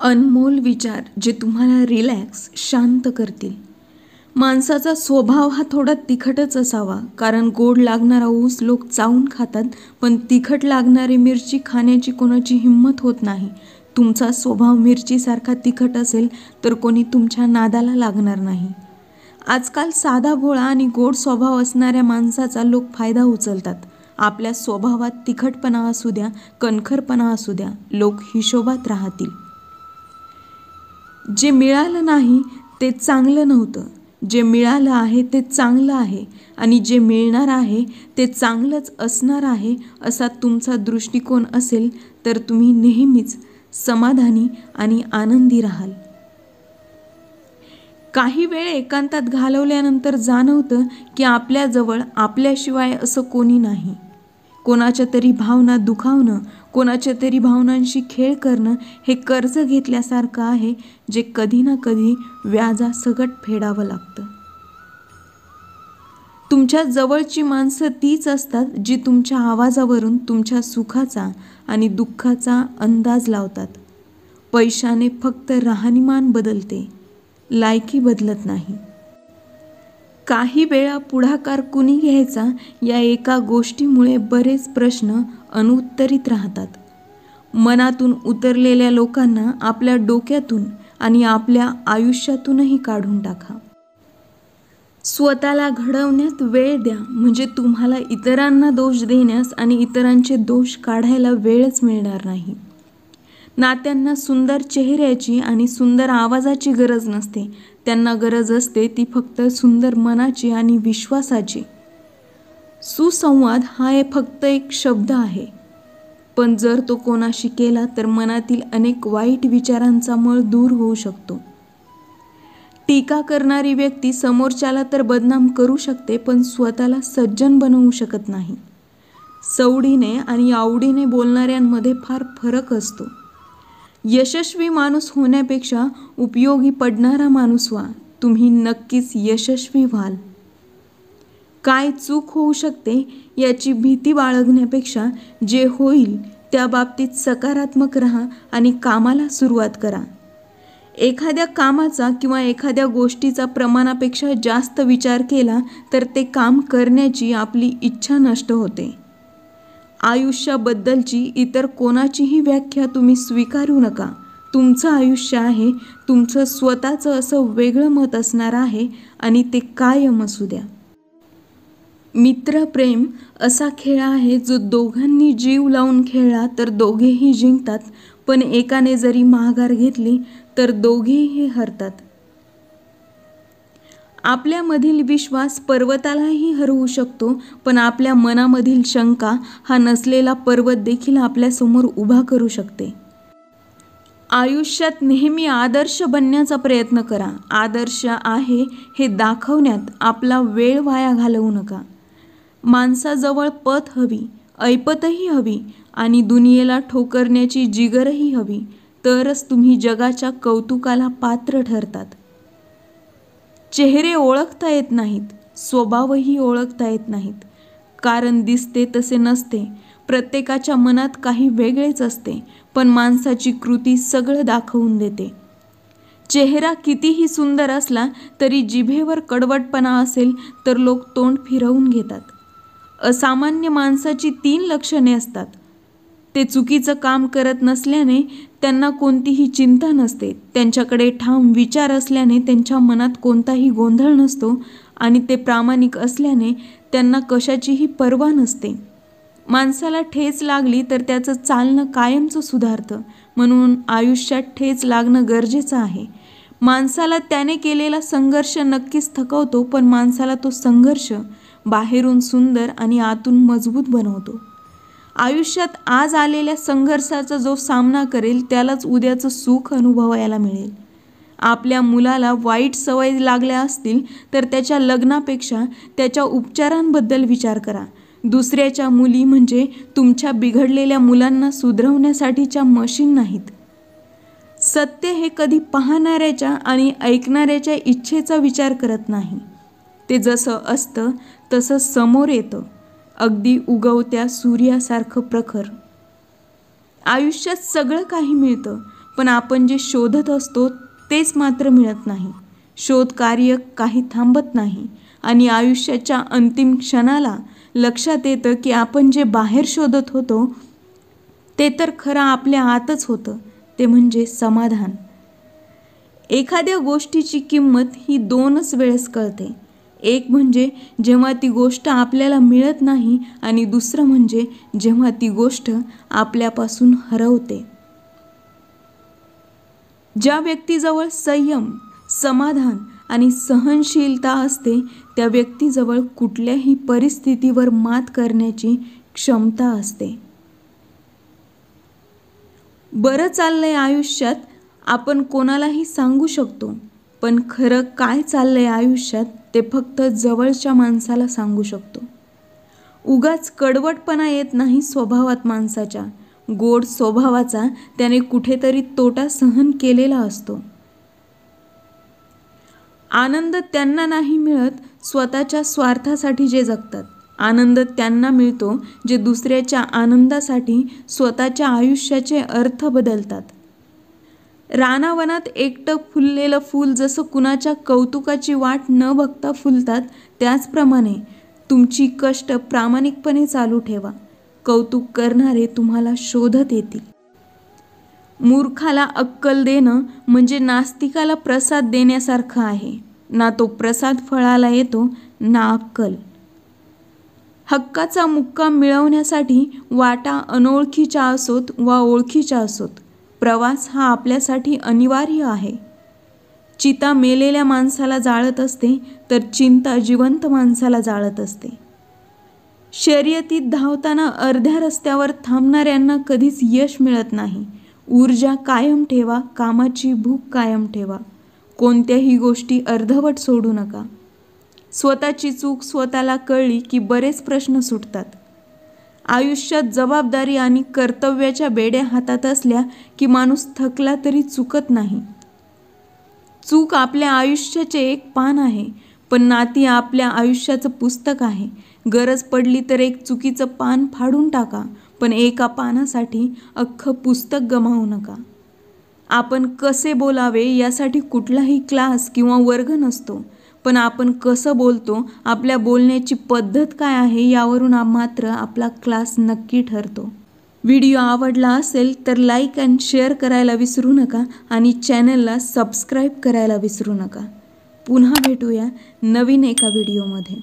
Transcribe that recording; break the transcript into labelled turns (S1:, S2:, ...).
S1: अनमोल विचार जे तुम्हाला रिलॅक्स, शांत करतील. माणसाचा स्वभाव हा थोडा तिखटच असावा, कारण गोड लागणारा ऊस लोक चावून खातात, पण तिखट लागणारी मिरची खाण्याची कोणाची हिंमत होत नाही. तुमचा स्वभाव मिरचीसारखा तिखट असेल तर कोणी तुमच्या नादाला लागणार नाही. आजकाल साधा भोळा आणि गोड स्वभाव असणाऱ्या माणसाचा लोक फायदा उचलतात. आपल्या स्वभावात तिखटपणा असू द्या, कणखरपणा असू द्या, लोक हिशोबात राहतील. जे मिळालं नाही ते चांगलं नव्हतं, जे मिळालं आहे ते चांगलं आहे आणि जे मिळणार आहे ते चांगलंच असणार आहे असा तुमचा दृष्टिकोन असेल तर तुम्ही नेहमीच समाधानी आणि आनंदी राहाल. काही वेळ एकांतात घालवल्यानंतर जाणवतं की आपल्याजवळ आपल्याशिवाय असं कोणी नाही. कोणाच्या तरी भावना दुखावणं, कोणाच्या तरी भावनांशी खेळ करणं हे कर्ज घेतल्यासारखं आहे, जे कधी ना कधी व्याजासकट फेडावं लागतं. तुमच्या जवळची माणसं तीच असतात जी तुमच्या आवाजावरून तुमच्या सुखाचा आणि दुःखाचा अंदाज लावतात. पैशाने फक्त राहणीमान बदलते, लायकी बदलत नाही. काही वेळा पुढाकार कुणी घ्यायचा या एका गोष्टीमुळे बरेच प्रश्न अनुत्तरित राहतात. मनातून उतरलेल्या लोकांना आपल्या डोक्यातून आणि आपल्या आयुष्यातूनही काढून टाका. स्वतःला घडवण्यात वेळ द्या, म्हणजे तुम्हाला इतरांना दोष देण्यास आणि इतरांचे दोष काढायला वेळच मिळणार नाही. नात्यांना सुंदर चेहऱ्याची आणि सुंदर आवाजाची गरज नसते, त्यांना गरज असते ती फक्त सुंदर मनाची आणि विश्वासाची. सुसंवाद हा फक्त एक शब्द आहे, पण जर तो कोणाशी केला तर मनातील अनेक वाईट विचारांचा मळ दूर होऊ शकतो. टीका करणारी व्यक्ती समोरच्याला तर बदनाम करू शकते, पण स्वतःला सज्जन बनवू शकत नाही. सवडीने आणि आवडीने बोलणाऱ्यांमध्ये फार फरक असतो. यशस्वी माणूस होण्यापेक्षा उपयोगी पडणारा माणूस व्हा, तुम्ही नक्कीच यशस्वी व्हाल. काय चूक होऊ शकते याची भीती बाळगण्यापेक्षा जे होईल त्या बाबतीत सकारात्मक राहा आणि कामाला सुरुवात करा. एखाद्या कामाचा किंवा एखाद्या गोष्टीचा प्रमाणापेक्षा जास्त विचार केला तर ते काम करण्याची आपली इच्छा नष्ट होते. आयुष्याबद्दलची इतर कोणाचीही व्याख्या तुम्ही स्वीकारू नका. तुमचं आयुष्य आहे, तुमचं स्वतःचं असं वेगळं मत असणार आहे आणि ते कायम असू द्या. मित्रप्रेम असा खेळ आहे जो दोघांनी जीव लावून खेळला तर दोघेही जिंकतात, पण एकाने जरी माघार घेतली तर दोघेही हरतात. आपल्यामधील विश्वास पर्वतालाही हरवू शकतो, पण आपल्या मनामधील शंका हा नसलेला पर्वत देखील आपल्यासमोर उभा करू शकते. आयुष्यात नेहमी आदर्श बनण्याचा प्रयत्न करा. आदर्श आहे हे दाखवण्यात आपला वेळ वाया घालवू नका. माणसाजवळ पत हवी, ऐपतही हवी आणि दुनियेला ठोकरण्याची जिगरही हवी, तरच तुम्ही जगाच्या कौतुकाला पात्र ठरतात. चेहरे ओळखता येत नाहीत, स्वभावही ओळखता येत नाहीत, कारण दिसते तसे नसते. प्रत्येकाच्या मनात काही वेगळेच असते, पण माणसाची कृती सगळं दाखवून देते. चेहरा कितीही सुंदर असला तरी जिभेवर कडवटपणा असेल तर लोक तोंड फिरवून घेतात. असामान्य माणसाची 3 लक्षणे असतात. ते चुकीचं काम करत नसल्याने त्यांना कोणतीही चिंता नसते, त्यांच्याकडे ठाम विचार असल्याने त्यांच्या मनात कोणताही गोंधळ नसतो आणि ते प्रामाणिक असल्याने त्यांना कशाचीही पर्वा नसते. माणसाला ठेच लागली तर त्याचं चालणं कायमचं सुधारतं, म्हणून आयुष्यात ठेच लागणं गरजेचं आहे. माणसाला त्याने केलेला संघर्ष नक्कीच थकवतो, पण माणसाला तो संघर्ष बाहेरून सुंदर आणि आतून मजबूत बनवतो. आयुष्यात आज आलेल्या संघर्षाचा जो सामना करेल त्यालाच उद्याचं सुख अनुभवायला मिळेल. आपल्या मुलाला वाईट सवय लागल्या असतील तर त्याच्या लग्नापेक्षा त्याच्या उपचारांबद्दल विचार करा. दुसऱ्याच्या मुली म्हणजे तुमच्या बिघडलेल्या मुलांना सुधरवण्यासाठीच्या मशीन नाहीत. सत्य हे कधी पाहणाऱ्याच्या आणि ऐकणाऱ्याच्या इच्छेचा विचार करत नाही. ते जसं असतं तसं समोर येतं, अगदी उगवत्या सूर्यासारखं प्रखर. आयुष्यात सगळं काही मिळतं, पण आपण जे शोधत असतो तेच मात्र मिळत नाही. शोध कार्य काही थांबत नाही आणि आयुष्याच्या अंतिम क्षणाला लक्षात येतं की आपण जे बाहेर शोधत होतो ते तर खरं आपल्या आतच होतं, ते म्हणजे समाधान. एखाद्या गोष्टीची किंमत ही दोनच वेळेस कळते. एक म्हणजे जेव्हा ती गोष्ट आपल्याला मिळत नाही आणि दुसरं म्हणजे जेव्हा ती गोष्ट आपल्यापासून हरवते. ज्या व्यक्तीजवळ संयम, समाधान आणि सहनशीलता असते त्या व्यक्तीजवळ कुठल्याही परिस्थितीवर मात करण्याची क्षमता असते. बरं चाललंय आयुष्यात आपण कोणालाही सांगू शकतो, पण खरं काय चाललंय आयुष्यात ते फक्त जवळच्या माणसाला सांगू शकतो. उगाच कडवटपणा येत नाही स्वभावात माणसाच्या. गोड स्वभावाचा त्याने कुठेतरी तोटा सहन केलेला असतो. आनंद त्यांना नाही मिळत स्वतःच्या स्वार्थासाठी जे जगतात. आनंद त्यांना मिळतो जे दुसऱ्याच्या आनंदासाठी स्वतःच्या आयुष्याचे अर्थ बदलतात. रानावनात एकटं फुललेलं फूल जसं कुणाच्या कौतुकाची वाट न बघता फुलतात, त्याचप्रमाणे तुमची कष्ट प्रामाणिकपणे चालू ठेवा. कौतुक करणारे तुम्हाला शोधत येतील. मूर्खाला अक्कल देणं म्हणजे नास्तिकाला प्रसाद देण्यासारखं आहे. ना तो प्रसाद फळाला येतो ना अक्कल. हक्काचा मुक्काम मिळवण्यासाठी वाटा अनोळखीच्या असोत वा ओळखीच्या असोत, प्रवास हा आपल्यासाठी अनिवार्य आहे. चिता मेलेल्या माणसाला जाळत असते तर चिंता जिवंत माणसाला जाळत असते. शर्यतीत धावताना अर्ध्या रस्त्यावर थांबणाऱ्यांना कधीच यश मिळत नाही. ऊर्जा कायम ठेवा, कामाची भूक कायम ठेवा. कोणत्याही गोष्टी अर्धवट सोडू नका. स्वतःची चूक स्वतःला कळली की बरेच प्रश्न सुटतात. आयुष्यात जबाबदारी आणि कर्तव्याच्या बेड्या हातात असल्या की माणूस थकला तरी चुकत नाही. चूक आपल्या आयुष्याचे एक पान आहे, पण नाती आपल्या आयुष्याचं पुस्तक आहे. गरज पडली तर एक चुकीचं पान फाडून टाका, पण एका पानासाठी अख्खं पुस्तक गमावू नका. आपण कसे बोलावे यासाठी कुठलाही क्लास किंवा वर्ग नसतो, पण आपण कसं बोलतो, आपल्या बोलण्याची पद्धत काय आहे यावरून मात्र आपला क्लास नक्की ठरतो. व्हिडिओ आवडला असेल तर लाईक आणि शेअर करायला विसरू नका आणि चॅनलला सबस्क्राईब करायला विसरू नका. पुन्हा भेटूया नवीन एका व्हिडिओमध्ये.